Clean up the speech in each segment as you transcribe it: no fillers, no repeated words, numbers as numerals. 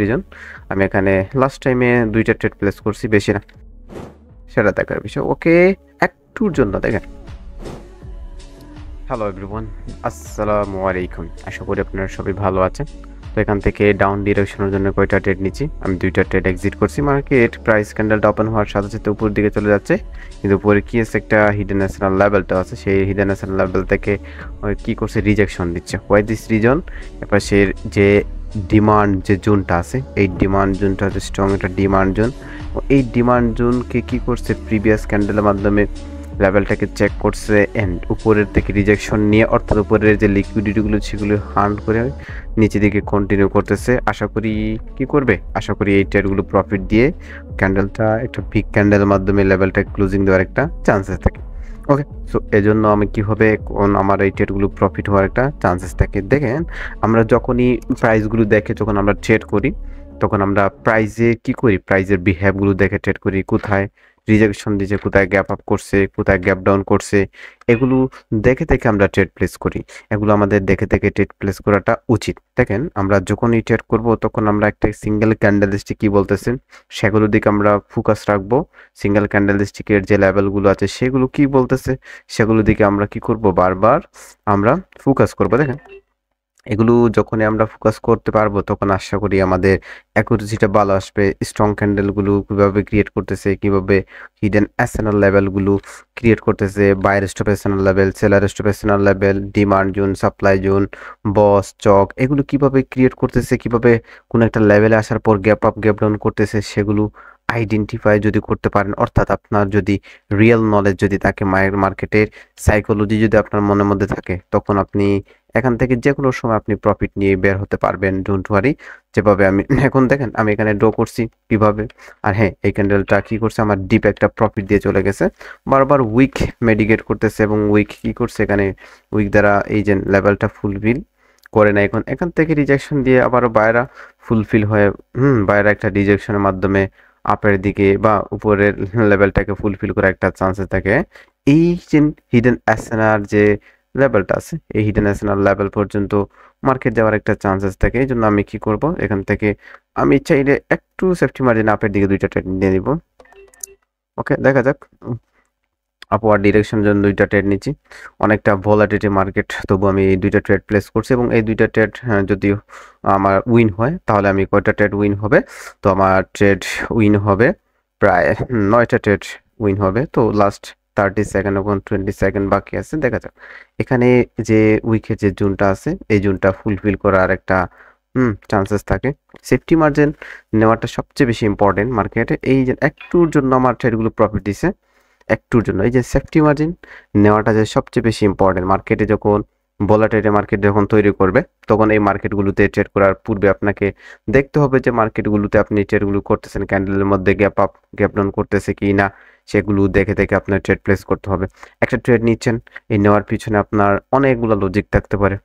Reason আমি এখানে last টাইমে 2টা ট্রেড প্লেস করছি, বেশি না, সেটা দেখার বিষয়। ওকে, একটুর জন্য দেখেন। হ্যালো এভরিওয়ান, আসসালামু আলাইকুম। আশা করি আপনারা সবাই ভালো আছেন। তো এখান থেকে ডাউন ডিরেকশনের জন্য কয়টা ট্রেড নিচ্ছি, আমি 2টা ট্রেড এক্সিট করছি। মার্কেট প্রাইস ক্যান্ডেলটা ওপেন হওয়ার সাথে সাথে উপর দিকে চলে যাচ্ছে, কিন্তু উপরে কি আছে, একটা হিডেন ন্যাশনাল লেভেলটা আছে, সেই হিডেন ন্যাশনাল লেভেল থেকে কি করছে, রিজেকশন দিচ্ছে। Why this reason? এবার সে যে ডিমান্ড যে জোনটা আছে, এই ডিমান্ড জোনটা হচ্ছে স্ট্রং একটা ডিমান্ড জোন। এই ডিমান্ড জোনকে কি করছে, প্রিভিয়াস ক্যান্ডেলের মাধ্যমে লেভেলটাকে চেক করছে এন্ড উপরের থেকে রিজেকশন নিয়ে, অর্থাৎ উপরের যে লিকুইডিটিগুলো সেগুলো হান্ট করে নিচে দিকে কন্টিনিউ করতেছে। আশা করি কি করবে, আশা করি এই ট্রেডগুলো প্রফিট দিয়ে ক্যান্ডেলটা একটা বিগ ক্যান্ডেলের মাধ্যমে লেভেলটা ক্লোজিং দেওয়ার একটা চান্সেস থাকে। ওকে, সো এজন্য আমি কীভাবে কোন আমার এই ট্রেডগুলো প্রফিট হওয়ার একটা চান্সেস থাকে। দেখেন, আমরা যখনই প্রাইসগুলো দেখে যখন আমরা ট্রেড করি, তখন আমরা প্রাইজে কি করি, প্রাইজের বিহেভগুলো দেখে ট্রেড করি, কোথায় রিজেকশন দিয়েছে, কোথায় গ্যাপ আপ করছে, কোথায় গ্যাপ ডাউন করছে, এগুলো দেখে দেখে আমরা ট্রেড প্লেস করি। এগুলো আমাদের দেখে দেখে ট্রেড প্লেস করাটা উচিত। দেখেন, আমরা যখনই ট্রেড করব তখন আমরা একটা সিঙ্গেল ক্যান্ডেলস্টিক কি বলতেছেন সেগুলোর দিকে আমরা ফোকাস রাখবো। সিঙ্গেল ক্যান্ডেলস্টিকের যে লেভেলগুলো আছে সেগুলো কি বলতেছে সেগুলোর দিকে আমরা কি করব, বারবার আমরা ফোকাস করব। দেখেন, এগুলো যখনই আমরা ফোকাস করতে পারবো তখন আশা করি আমাদের অ্যাকুরেসিটা ভালো আসবে। স্ট্রং ক্যান্ডেলগুলো কিভাবে ক্রিয়েট করতেছে, কিভাবে হিডেন এসএনএল লেভেলগুলো ক্রিয়েট করতেছে, buyer stop SNL level, seller stop SNL level, demand zone, supply zone, boss চক, এগুলো কিভাবে ক্রিয়েট করতেছে, কিভাবে কোনো একটা লেভেলে আসার পর গ্যাপ আপ গ্যাপ ডাউন করতেছে, সেগুলো আইডেন্টিফাই যদি করতে পারেন, অর্থাৎ আপনার যদি রিয়েল নলেজ যদি থাকে, মার্কেটের সাইকোলজি যদি আপনার মনের মধ্যে থাকে, তখন আপনি এখান থেকে যে কোনো সময় আপনি প্রফিট নিয়ে বের হতে পারবেন। Don't worry. যেভাবে আমি এখন দেখেন, আমি এখানে ড্র করছি কিভাবে, আর হ্যাঁ, এই ক্যান্ডেলটা কি করছে, আমার ডিপ একটা প্রফিট দিয়ে চলে গেছে। বারবার উইক মেডিকেট করতেছে এবং উইক কি করছে, এখানে উইক দ্বারা এই যে লেভেলটা ফুলফিল করে না। এখন এখান থেকে রিজেকশন দিয়ে আবারও বায়রা ফুলফিল হয়ে বায়রা একটা রিজেকশনের মাধ্যমে আপের দিকে বা উপরের লেভেলটাকে ফুলফিল করার একটা চান্সেস থাকে। এই যে হিডেন এসএনআর যে লেভেলটা আছে, এই হিডেন এসএনআর লেভেল পর্যন্ত মার্কেট যাওয়ার একটা চান্সেস থাকে। এই জন্য আমি কি করব, এখান থেকে আমি চাইলে একটু সেফটি মার্জিন আপের দিকে 2টা ট্রেড নিয়ে নিব। ওকে, দেখা যাক। আপওয়ার্ড ডিরেকশনের জন্য 2টা ট্রেড নিচ্ছি। অনেকটা ভোলাটিলিটি মার্কেট, তবু আমি এই 2টা ট্রেড প্লেস করছি এবং এই 2টা ট্রেড যদি আমার উইন হয়, তাহলে আমি কয়টা ট্রেড উইন হবে, তো আমার ট্রেড উইন হবে প্রায় 9টা ট্রেড উইন হবে। তো লাস্ট 30 সেকেন্ড এবং 20 সেকেন্ড বাকি আছে, দেখা যাক। এখানে যে উইকের যে জোনটা আছে, এই জোনটা ফুলফিল করার একটা চান্সেস থাকে। সেফটি মার্জিন নেওয়াটা সবচেয়ে বেশি ইম্পর্টেন্ট মার্কেটে। এই যে একটুর জন্য আমার ট্রেডগুলো প্রফিট দিছে, একটুর জন্য এই যে সেফটি মার্জিন নেওয়াটা যে সবচেয়ে বেশি ইম্পর্টেন্ট। মার্কেটে যখন ভোলাটাইল মার্কেট যখন তৈরি করবে, তখন এই মার্কেটগুলোতে ট্রেড করার পূর্বে আপনাকে দেখতে হবে যে মার্কেটগুলোতে আপনি ট্রেডগুলো করতেছেন, ক্যান্ডেলের মধ্যে গ্যাপ আপ গ্যাপ ডাউন করতেছে কি না, সেগুলো দেখে দেখে আপনার ট্রেড প্লেস করতে হবে। একটা ট্রেড নিচ্ছেন, এই নেওয়ার পিছনে আপনার অনেকগুলো লজিক থাকতে পারে।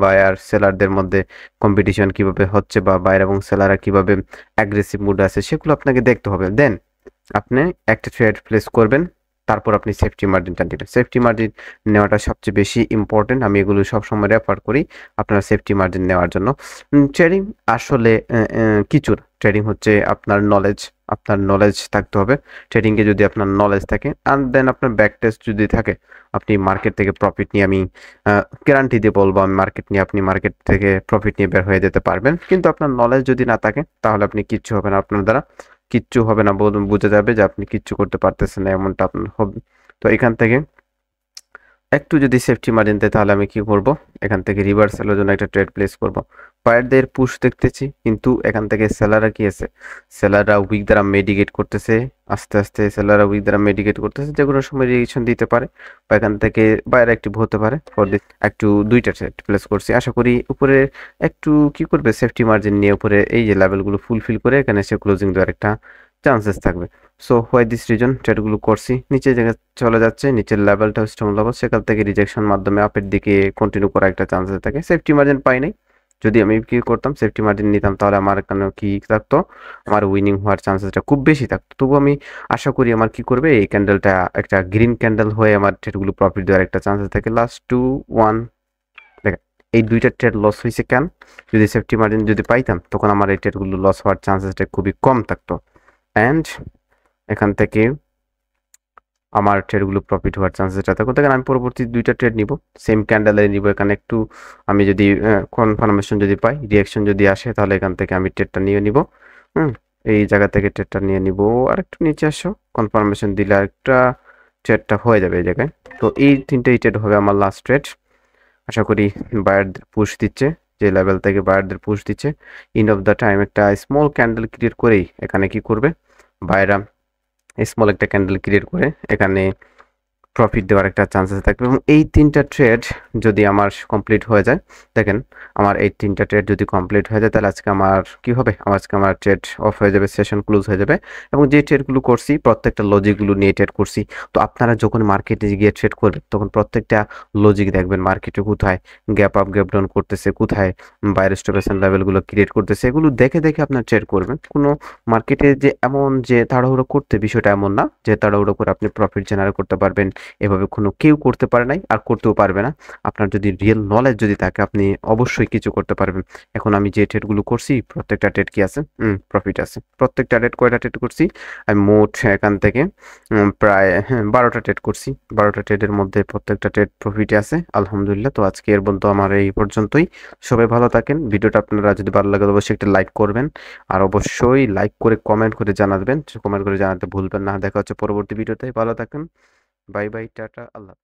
বায়ার সেলারদের মধ্যে কম্পিটিশন কিভাবে হচ্ছে, বা বায়ার এবং সেলাররা কিভাবে অ্যাগ্রেসিভ মুড আছে, সেগুলো আপনাকে দেখতে হবে। দেন আপনি একটা ট্রেড প্লেস করবেন, তারপর আপনি সেফটি মার্জিনটা দিবেন। সেফটি মার্জিন নেওয়াটা সবচেয়ে বেশি ইম্পর্টেন্ট, আমি এগুলো সবসময় রেফার করি আপনারা সেফটি মার্জিন নেওয়ার জন্য। ট্রেডিং আসলে কিছু না, ট্রেডিং হচ্ছে আপনার নলেজ, আপনার নলেজ থাকতে হবে। ট্রেডিংয়ে যদি আপনার নলেজ থাকে আর দেন আপনার ব্যাক টেস্ট যদি থাকে, আপনি মার্কেট থেকে প্রফিট নিয়ে, আমি গ্যারান্টি দিয়ে বলবো, আমি মার্কেট নিয়ে, আপনি মার্কেট থেকে প্রফিট নিয়ে বের হয়ে যেতে পারবেন। কিন্তু আপনার নলেজ যদি না থাকে, তাহলে আপনি কিচ্ছু হবে না, আপনার দ্বারা কিচ্ছু হবে না, বোঝা যাবে যে আপনি কিচ্ছু করতে পারতেছেন না, এমনটা আপনার হবে। তো এখান থেকে একটু যদি সেফটি মার্জিন দেয়, তাহলে আমি কি করব, এখান থেকে রিভার্সালের জন্য একটা ট্রেড প্লেস করব। বায়ারদের পুশ দেখতেছি, কিন্তু এখান থেকে সেলাররা কি আছে, সেলাররা উইক দ্বারা মেডিকেট করতেছে, আস্তে আস্তে সেলাররা উইক দ্বারা মেডিকেট করতেছে, যে কোনো সময় রিয়েকশন দিতে পারে, বা এখান থেকে বায়ার অ্যাক্টিভ হতে পারে। ফর দিস একটু 2টা ট্রেড প্লেস করছি, আশা করি উপরে একটু কি করবে, সেফটি মার্জিন নিয়ে উপরে এই যে লেভেলগুলো ফুলফিল করে এখানে সে ক্লোজিং দেওয়ার একটা চান্সেস থাকবে। সো হোয়াই দিস রিজন ট্রেডগুলো করছি, নিচে জায়গায় চলে যাচ্ছে, নিচের লেভেলটা স্ট্রং লেভেল, সেখান থেকে রিজেকশন মাধ্যমে আপের দিকে কন্টিনিউ করার একটা চান্সেস থাকে। সেফটি মার্জিন পাই নাই, যদি আমি কি করতাম, সেফটি মার্জিন নিতাম, তাহলে আমার এখানে কি থাকতো, আমার উইনিং হওয়ার চান্সেসটা খুব বেশি থাকতো। তবু আমি আশা করি আমার কি করবে, এই ক্যান্ডেলটা একটা গ্রিন ক্যান্ডেল হয়ে আমার ট্রেডগুলো প্রফিট দেওয়ার একটা চান্সেস থাকে। লাস্ট 2 1 দেখেন, এই 2টা ট্রেড লস হয়েছে কেন? যদি সেফটি মার্জিন যদি পাইতাম তখন আমার এই ট্রেডগুলো লস হওয়ার চান্সেসটা খুবই কম থাকতো। অ্যান্ড এখান থেকে আমার ট্রেডগুলো প্রফিট হওয়ার চান্সেসটা থাকতো। দেখেন আমি পরবর্তী 2টা ট্রেড নিব, সেম ক্যান্ডেলে নিব। এখানে একটু আমি যদি কনফার্মেশন যদি পাই, রিয়াকশন যদি আসে, তাহলে এখান থেকে আমি ট্রেডটা নিয়ে নিব। এই জায়গা থেকে ট্রেডটা নিয়ে নিব। আর একটু নিচে আসো, কনফার্মেশন দিলে আরেকটা ট্রেডটা হয়ে যাবে এই জায়গায়। তো এই 3টেই ট্রেড হবে আমার লাস্ট ট্রেড। আশা করি বায়ারদের পুশ দিচ্ছে, যে লেভেল থেকে বায়ারদের পুশ দিচ্ছে। এন্ড অফ দ্য টাইম একটা স্মল ক্যান্ডেল ক্রিয়েট করেই এখানে কি করবে, বায়াররা স্মল একটা ক্যান্ডেল ক্রিয়েট করে এখানে প্রফিট দেওয়ার একটা চান্সেস থাকবে। এবং এই 3টা ট্রেড যদি আমার কমপ্লিট হয়ে যায়, দেখেন আমার এই 3টা ট্রেড যদি কমপ্লিট হয়ে যায়, তাহলে আজকে আমার কি হবে, আজকে আমার ট্রেড অফ হয়ে যাবে, সেশন ক্লোজ হয়ে যাবে। এবং যে ট্রেডগুলো করছি প্রত্যেকটা লজিকগুলো নিয়ে ট্রেড করছি। তো আপনারা যখন মার্কেটে গিয়ে ট্রেড করবেন তখন প্রত্যেকটা লজিক দেখবেন, মার্কেটে কোথায় গ্যাপ আপ গ্যাপ ডাউন করতেছে, কোথায় বাইরের স্টপেশন লেভেলগুলো ক্রিয়েট করতেছে, এগুলো দেখে দেখে আপনার ট্রেড করবেন। কোনো মার্কেটে যে এমন যে তাড়াহুড়ো করতে, বিষয়টা এমন না যে তাড়াহুড়ো করে আপনি প্রফিট জেনারেট করতে পারবেন, এভাবে কোনো কেউ করতে পারে নাই আর করতেও পারবে না। আপনার যদি রিয়েল নলেজ যদি থাকে, আপনি অবশ্যই কিছু করতে পারবেন। এখন আমি যে ট্রেডগুলো করছি প্রত্যেকটা ট্রেড কি আছে, প্রফিট আছে। প্রত্যেকটা ট্রেড কয়টা ট্রেড করছি আমি মোট এখান থেকে প্রায় 12টা ট্রেড করছি। 12টা ট্রেডের মধ্যে প্রত্যেকটা ট্রেড প্রফিটে আছে আলহামদুলিল্লাহ। তো আজকে এর পর্যন্ত আমার এই পর্যন্তই। সবাই ভালো থাকেন। ভিডিওটা আপনারা যদি ভালো লাগে অবশ্যই একটা লাইক করবেন, আর অবশ্যই লাইক করে কমেন্ট করে জানাবেন, কমেন্ট করে জানাতে ভুলবেন না। দেখা হচ্ছে পরবর্তী ভিডিওতে। ভালো থাকেন। বাই বাই, টাটা, আল্লাহ।